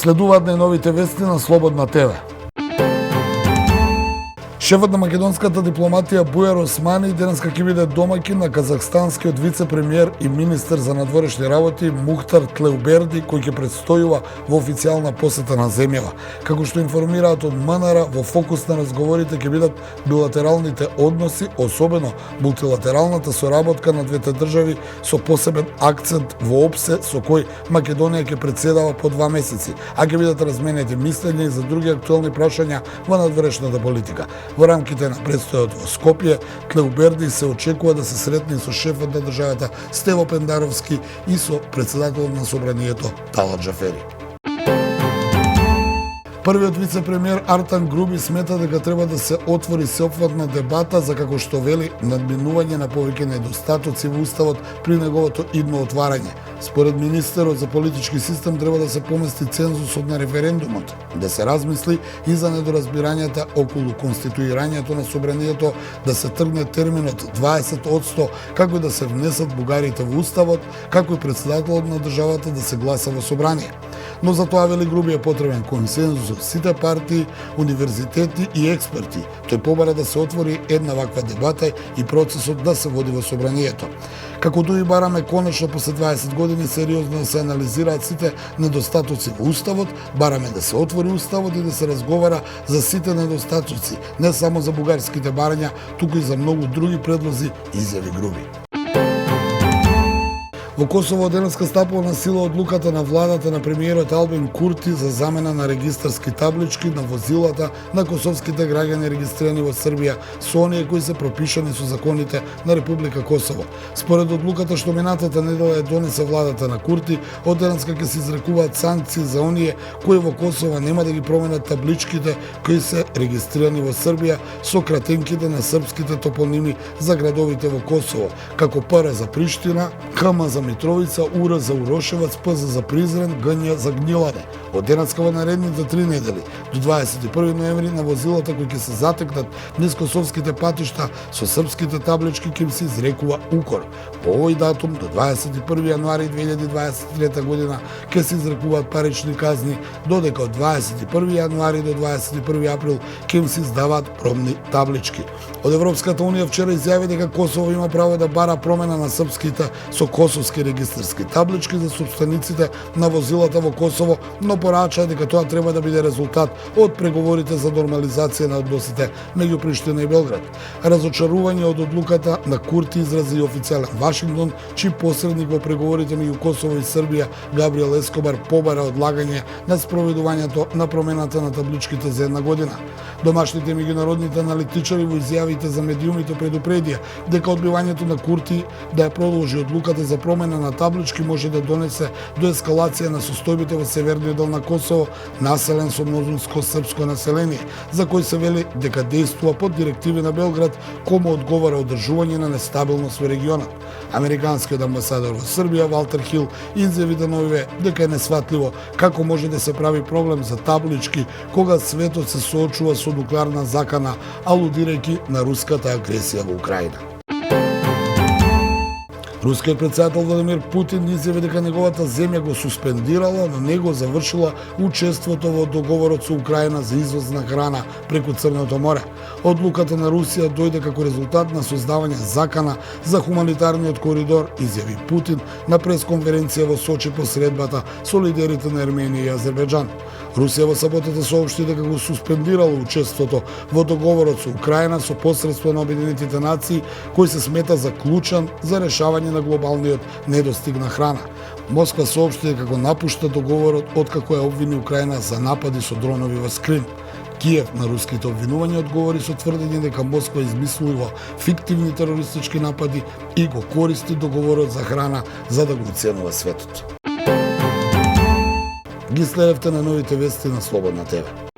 Следуваат најновите вести на Слободна ТВ. Шефот на македонската дипломатија Бујар Османи денеска ќе биде домаќин на казахстанскиот вице-премиер и министер за надворешни работи Мухтар Тлеуберди, кој ќе предстојува во официјална посета на земјава. Како што информираат од МНР, во фокус на разговорите ќе бидат билатералните односи, особено мултилатералната соработка на двете држави со посебен акцент во ОПСЕ со кој Македонија ќе председава по 2 месеци, а ќе бидат разменети мислења и за други актуелни прашања во надворешната политика. Во рамките на предстојот во Скопје, Тлеуберди се очекува да се сретне со шефот на државата Стево Пендаровски и со председателот на собранието Талат Џафери. Првиот вице-премиер Артан Груби смета дека треба да се отвори сеопфатна дебата за, како што вели, надминување на повеќе недостатоци во уставот при неговото идно отварање. Според министерот за политички систем треба да се помести цензусот на референдумот, да се размисли и за недоразбирањата околу конституирањето на собранието, да се тргне терминот 20%, како и да се внесат бугарите во уставот, како и председателот на државата да се гласа во собрание. Но за тоа, вели Груби, е потребен консензус од сите партии, универзитети и експерти. Тој побара да се отвори една ваква дебата и процесот да се води во собранието. Како тој бараме конечно после 20 години сериозно да се анализираат сите недостатоци во уставот, бараме да се отвори уставот и да се разговара за сите недостатоци, не само за бугарските барања, туку и за многу други предлози, изјави Груби. Во Косово денеска стапува на сила одлуката на владата на премиерот Албин Курти за замена на регистарски таблички на возилата на косовските граѓани регистрирани во Србија со оние кои се пропишани со законите на Република Косово. Според одлуката што минатата недела ја донесе владата на Курти, од денеска ќе се изрекуваат санкции за оние кои во Косово нема да ги променат табличките кои се регистрирани во Србија со кратенките на српските топоними за градовите во Косово, како ПР за Приштина, КМ за Митровица, УР за Урошевац, ПЗ за Призрен, ГН за Гнилане. Од денеска во наредните 3 недели до 21 ноември на возилата кои ќе се затекнат низ косовските патишта со српските таблички ќе се изрекува укор. По овој датум до 21 јануари 2023 година ќе се изрекуваат парични казни, додека од 21 јануари до 21 април ќе се издаваат пробни таблички. Од Европската унија вчера изјави дека Косово има право да бара промена на српските со косовски регистарски таблички за собствениците на возилата во Косово, но порача дека тоа треба да биде резултат од преговорите за нормализација на односите меѓу Приштина и Белград. Разочарување од одлуката на Курти изрази и официјален Вашингтон, чиј посредник во преговорите меѓу Косово и Србија Габриел Ескобар побара одлагање на спроведувањето на промената на табличките за една година. Домашните меѓународните аналитичари во изјавите за медиумите предупредија дека одбивањето на Курти да ја продолжи одлуката за промена на таблички може да донесе до ескалација на состојбите во северниот дел на Косово, населен со мнозинско српско население, за кој се вели дека действува под директиви на Белград, кому одговара одржување на нестабилност во регионот. Американскиот амбасадор во Србија Валтер Хил изјави деновиве дека е несватливо како може да се прави проблем за таблички кога светот се соочува со нуклеарна закана, алудирајќи на руската агресија во Украина. Рускиот председател Владимир Путин изјави дека неговата земја го суспендирала, но не го завршила учеството во договорот со Украина за извоз на храна преку Црното море. Одлуката на Русија дојде како резултат на создавање закана за хуманитарниот коридор, изјави Путин на пресконференција во Сочи по средбата со лидерите на Ерменија и Азербејџан. Русија во саботата соопшти дека го суспендирала учеството во договорот со Украина со посредство на Обединетите нации, кој се смета за клучен за решавање на глобалниот недостиг на храна. Москва соопшти дека го напушта договорот откако ја обвини Украина за напади со дронови во Крим. Киев на руските обвинувања одговори со тврдење дека Москва измислува фиктивни терористички напади и го користи договорот за храна за да го уценува светот. Ги следевте на новите вести на Слободна ТВ.